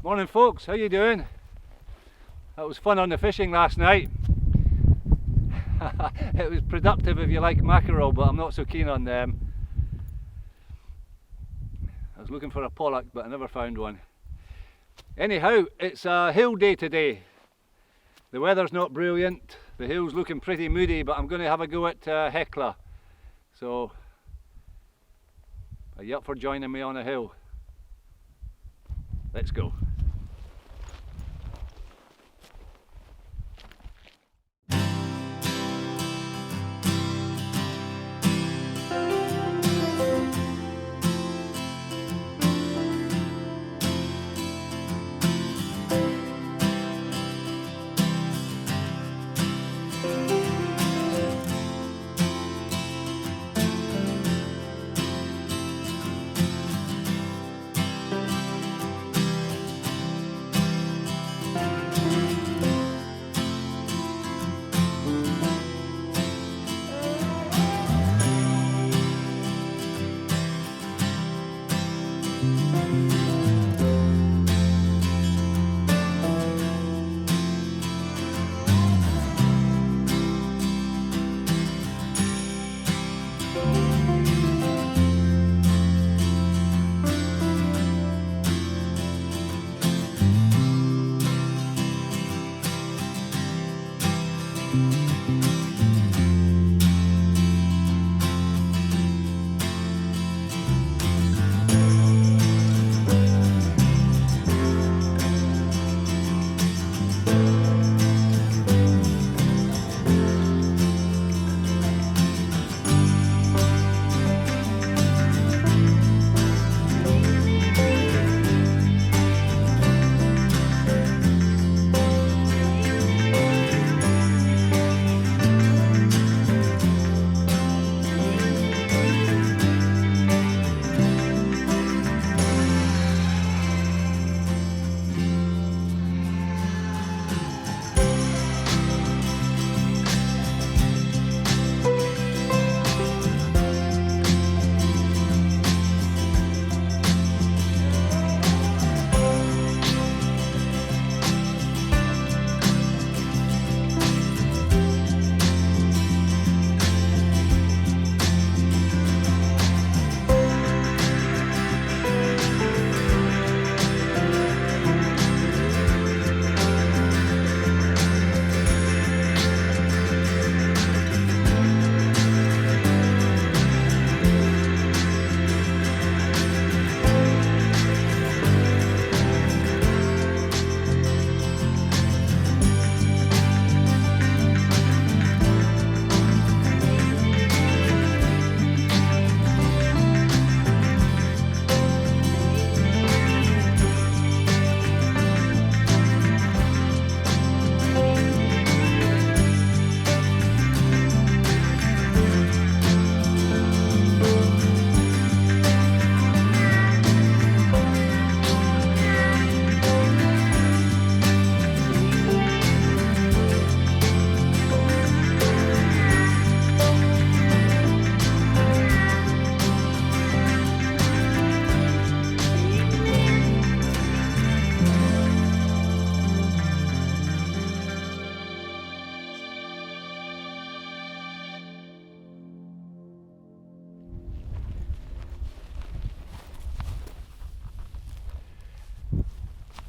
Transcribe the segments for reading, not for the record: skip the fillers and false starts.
Morning folks, how you doing? That was fun on the fishing last night. It was productive if you like mackerel, but I'm not so keen on them. I was looking for a pollock but I never found one. Anyhow, it's a hill day today. The weather's not brilliant, the hill's looking pretty moody, but I'm going to have a go at Hecla. So, are you up for joining me on a hill? Let's go.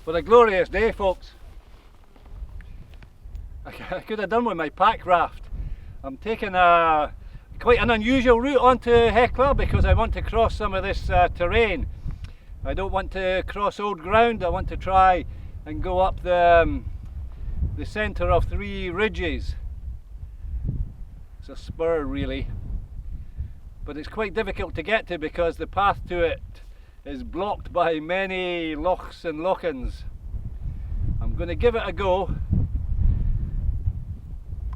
What a glorious day, folks. I could have done with my pack raft. I'm taking quite an unusual route onto Hecla because I want to cross some of this terrain. I don't want to cross old ground, I want to try and go up the centre of 3 ridges. It's a spur really, but it's quite difficult to get to because the path to it is blocked by many lochs and lochans. I'm going to give it a go,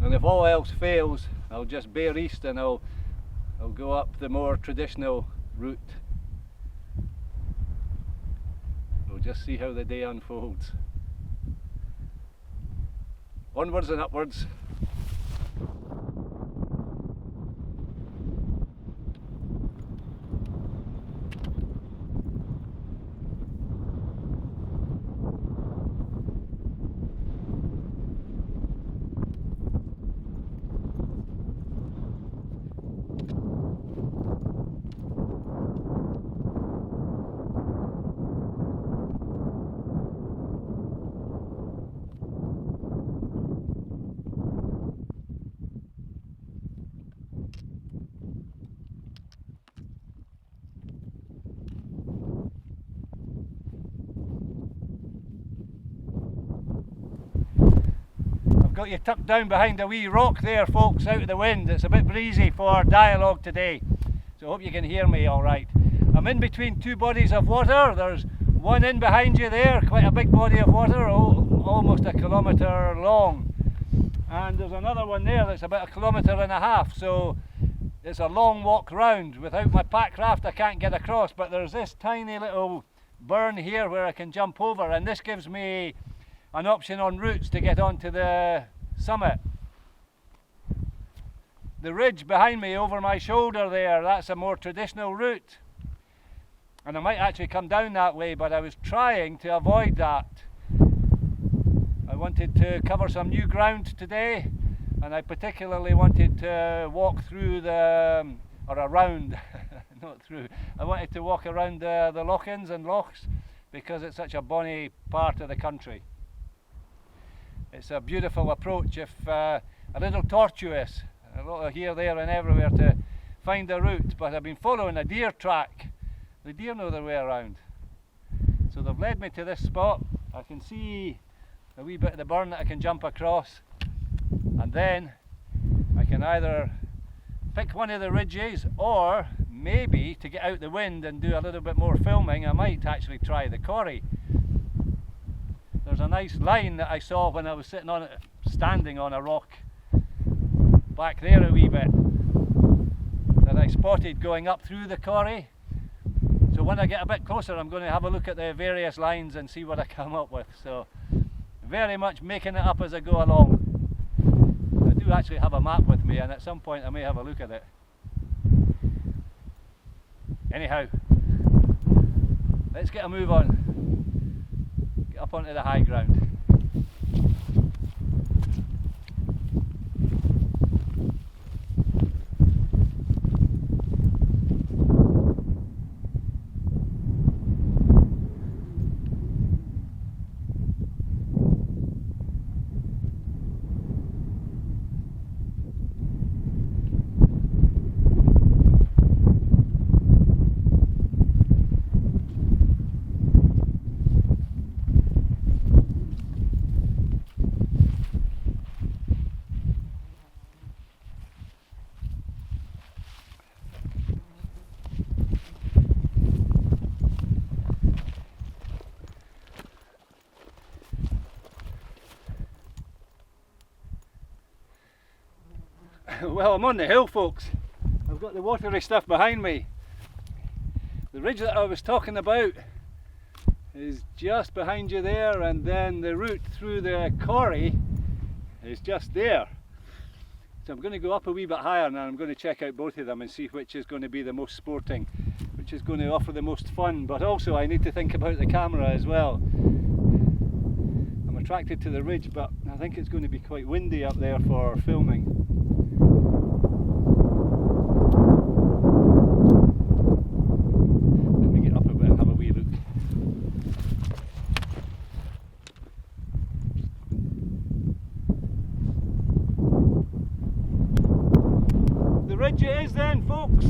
and if all else fails I'll just bear east and I'll go up the more traditional route. We'll just see how the day unfolds. Onwards and upwards. got you tucked down behind a wee rock there, folks, out of the wind. It's a bit breezy for dialogue today, so I hope you can hear me all right. I'm in between two bodies of water. There's one in behind you there, quite a big body of water, almost a kilometre long. And there's another one there that's about 1.5 kilometres, so it's a long walk round. Without my pack raft I can't get across, but there's this tiny little burn here where I can jump over, and this gives me an option on routes to get onto the summit. The ridge behind me over my shoulder there, that's a more traditional route, and I might actually come down that way, but I was trying to avoid that. I wanted to cover some new ground today, and I particularly wanted to walk through or around, not through, I wanted to walk around the lochans and lochs, because it's such a bonny part of the country. It's a beautiful approach, a little tortuous, a lot of here, there and everywhere to find the route, but I've been following a deer track. The deer know their way around. So they've led me to this spot. I can see a wee bit of the burn that I can jump across, and then I can either pick one of the ridges, or maybe to get out the wind and do a little bit more filming, I might actually try the corrie. There's a nice line that I saw when I was standing on a rock back there a wee bit, that I spotted going up through the corrie. So when I get a bit closer, I'm going to have a look at the various lines and see what I come up with. So very much making it up as I go along. I do actually have a map with me, and at some point I may have a look at it. Anyhow, let's get a move on. Get up onto the high ground. Well, I'm on the hill, folks. I've got the watery stuff behind me. The ridge that I was talking about is just behind you there, and then the route through the corrie is just there. So I'm going to go up a wee bit higher, and I'm going to check out both of them and see which is going to be the most sporting, which is going to offer the most fun. But also I need to think about the camera as well. I'm attracted to the ridge, but I think it's going to be quite windy up there for filming. Ridge it is then, folks.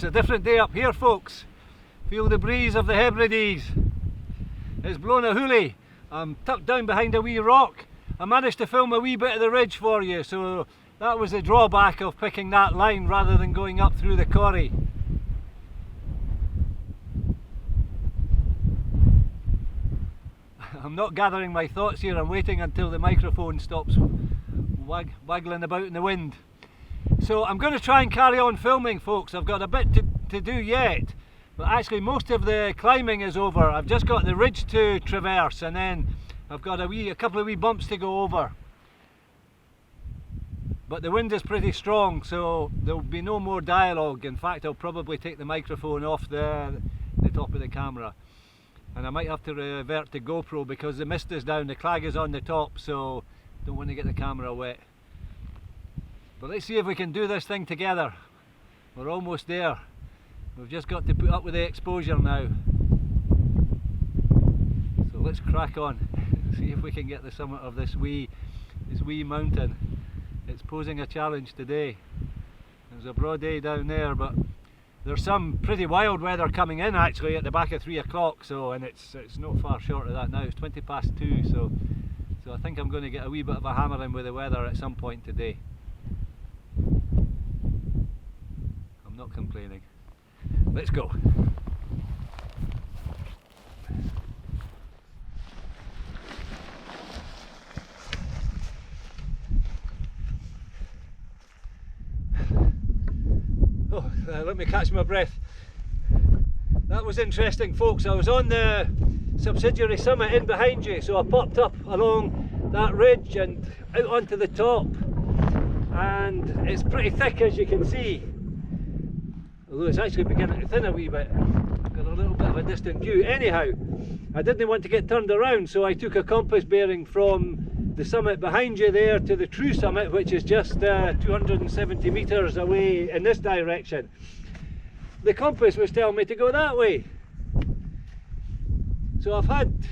a different day up here, folks. Feel the breeze of the Hebrides. It's blown a hoolie. I'm tucked down behind a wee rock. I managed to film a wee bit of the ridge for you, so that was the drawback of picking that line rather than going up through the corrie. I'm not gathering my thoughts here, I'm waiting until the microphone stops waggling about in the wind. So I'm going to try and carry on filming, folks. I've got a bit to do yet, but actually most of the climbing is over. I've just got the ridge to traverse, and then I've got a couple of wee bumps to go over. But the wind is pretty strong, so there'll be no more dialogue. In fact, I'll probably take the microphone off the top of the camera. And I might have to revert to GoPro because the mist is down, the crag is on the top, so don't want to get the camera wet. But let's see if we can do this thing together. We're almost there. We've just got to put up with the exposure now. So let's crack on, see if we can get the summit of this wee mountain. It's posing a challenge today. There's a broad day down there, but there's some pretty wild weather coming in actually at the back of 3 o'clock, so, and it's not far short of that now. It's 20 past 2, so I think I'm going to get a wee bit of a hammering with the weather at some point today. I'm not complaining. Let's go. Let me catch my breath. That was interesting, folks. I was on the subsidiary summit in behind you, so I popped up along that ridge and out onto the top, and it's pretty thick, as you can see, although it's actually beginning to thin a wee bit. Got a little bit of a distant view. Anyhow, I didn't want to get turned around, so I took a compass bearing from the summit behind you there to the true summit, which is just 270 metres away in this direction. The compass was telling me to go that way. So I've had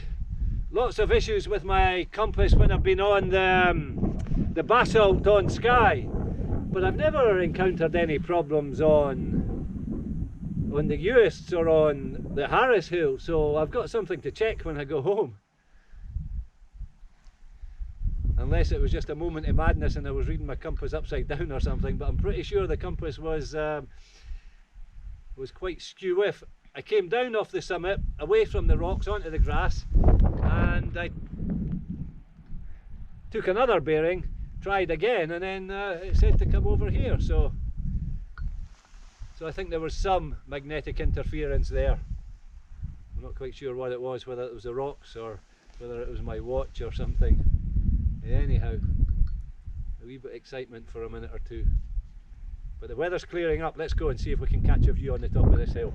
lots of issues with my compass when I've been on the basalt on Skye, but I've never encountered any problems on the Uists or on the Harris Hill, so I've got something to check when I go home. Unless it was just a moment of madness and I was reading my compass upside down or something, but I'm pretty sure the compass was quite skew-if. I came down off the summit, away from the rocks, onto the grass, and I took another bearing, tried again, and then it said to come over here, so I think there was some magnetic interference there. I'm not quite sure what it was, whether it was the rocks or whether it was my watch or something. Anyhow, a wee bit of excitement for a minute or two. But the weather's clearing up. Let's go and see if we can catch a view on the top of this hill.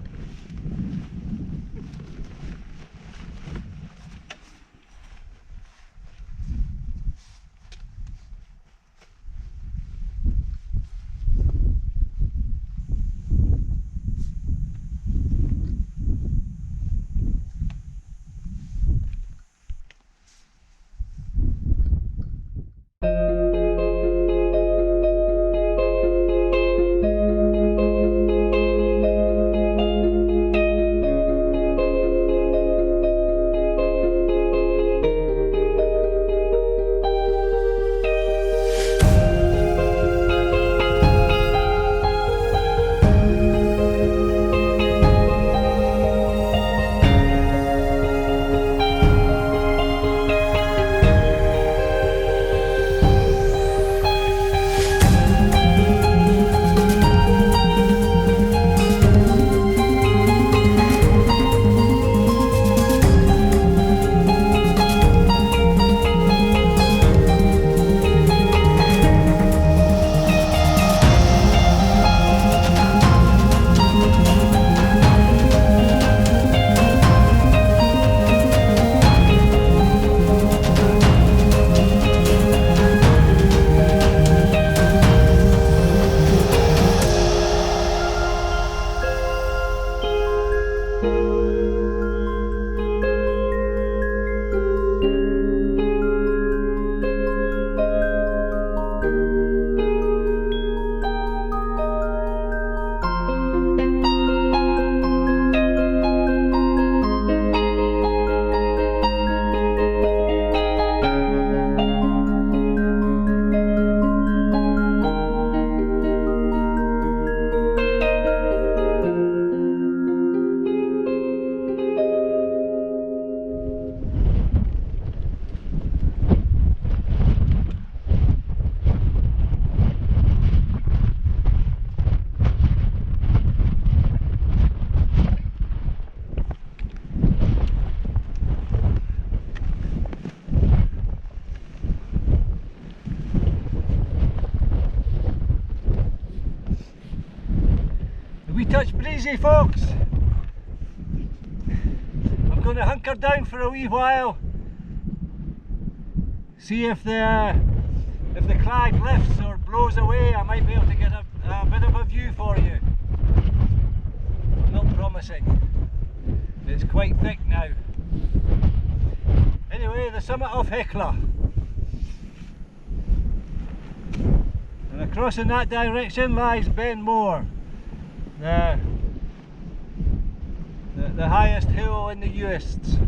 easy, folks. I'm going to hunker down for a wee while, see if the clag lifts or blows away. I might be able to get a bit of a view for you. Not promising. It's quite thick now. Anyway, the summit of Hecla. And across in that direction lies Ben More, the highest hill in the Uists.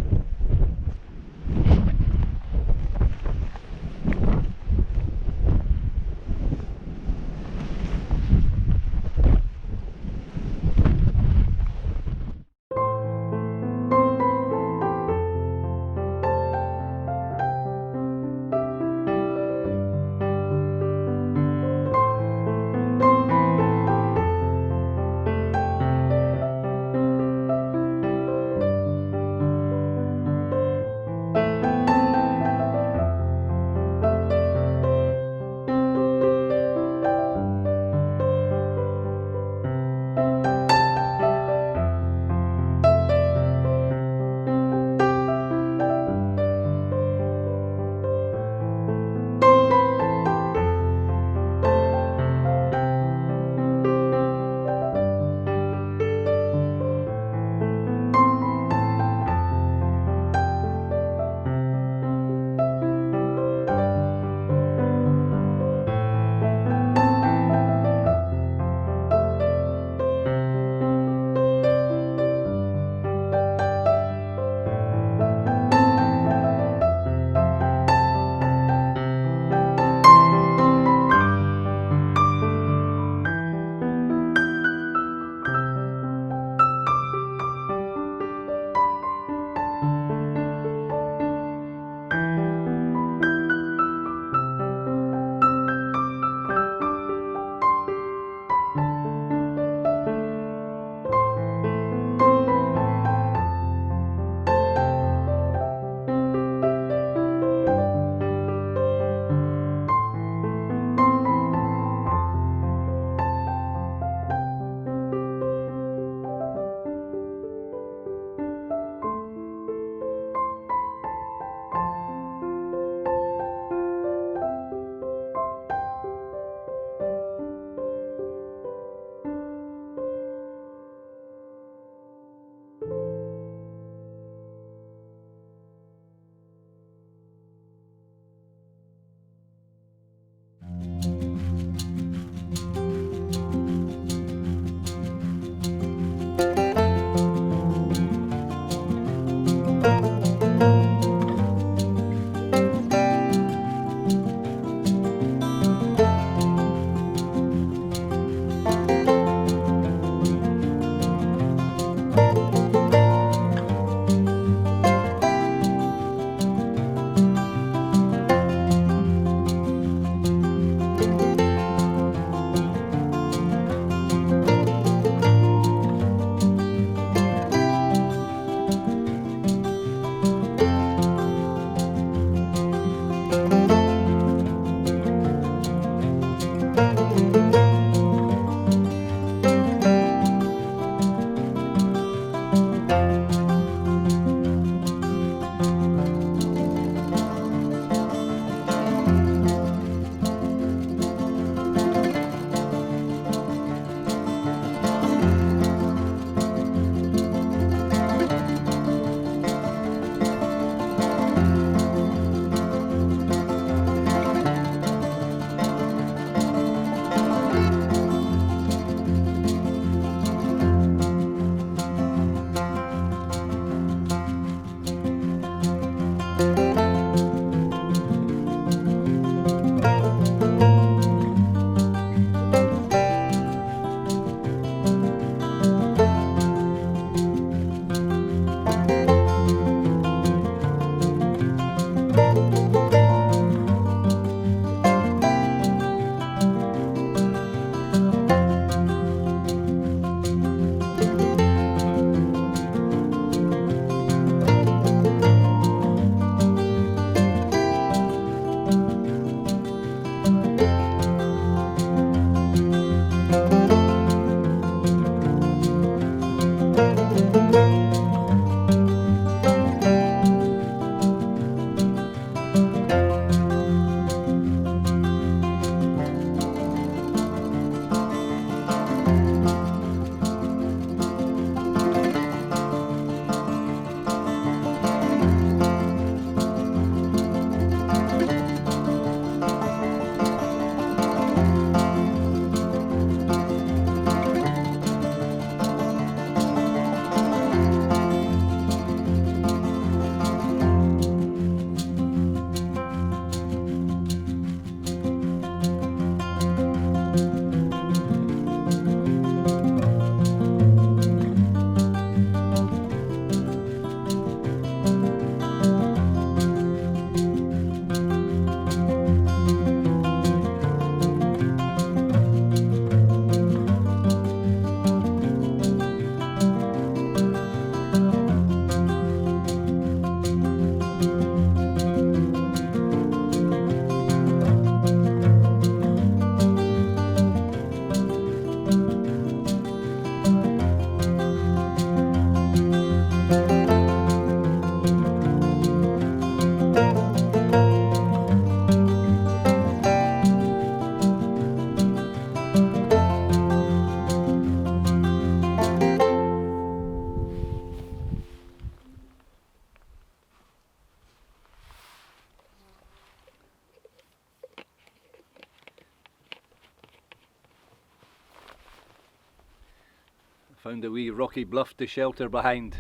Found a wee rocky bluff to shelter behind.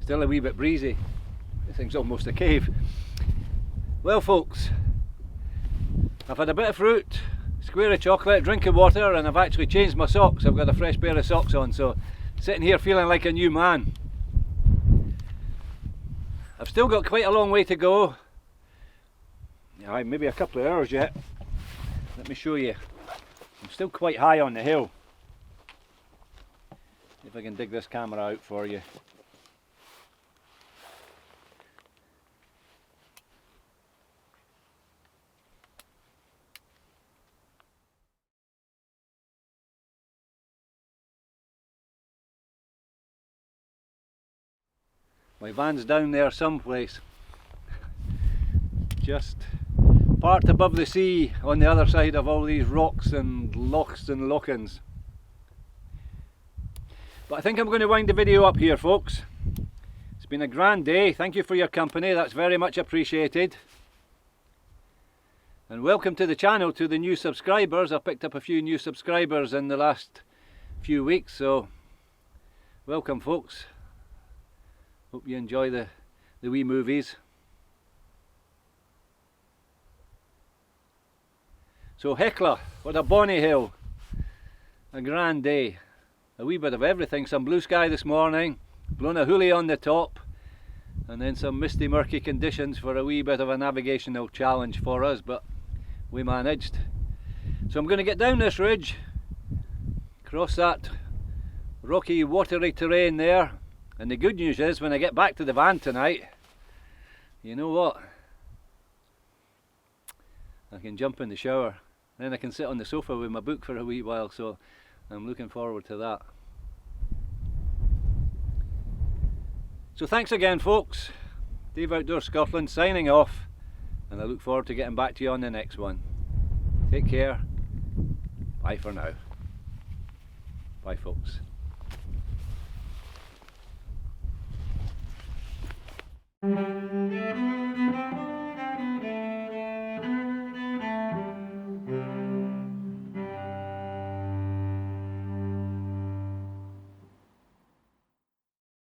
Still a wee bit breezy. This thing's almost a cave. Well folks, I've had a bit of fruit, square of chocolate, drink of water, and I've actually changed my socks. I've got a fresh pair of socks on, so sitting here feeling like a new man. I've still got quite a long way to go. Aye, maybe a couple of hours yet. Let me show you. I'm still quite high on the hill. See if I can dig this camera out for you. My van's down there someplace, just part above the sea on the other side of all these rocks and lochs and lochans. But I think I'm going to wind the video up here, folks. It's been a grand day. Thank you for your company, that's very much appreciated. And welcome to the channel, to the new subscribers. I've picked up a few new subscribers in the last few weeks, so welcome folks. Hope you enjoy the wee movies. So Hecla, what a bonny hill. A grand day. A wee bit of everything. Some blue sky this morning, blown a hoolie on the top, and then some misty murky conditions for a wee bit of a navigational challenge for us, but we managed. So I'm going to get down this ridge, cross that rocky watery terrain there. And the good news is, when I get back to the van tonight, you know what? I can jump in the shower. Then I can sit on the sofa with my book for a wee while, so I'm looking forward to that. So thanks again folks. Dave Outdoors Scotland signing off, and I look forward to getting back to you on the next one. Take care. Bye for now. Bye folks.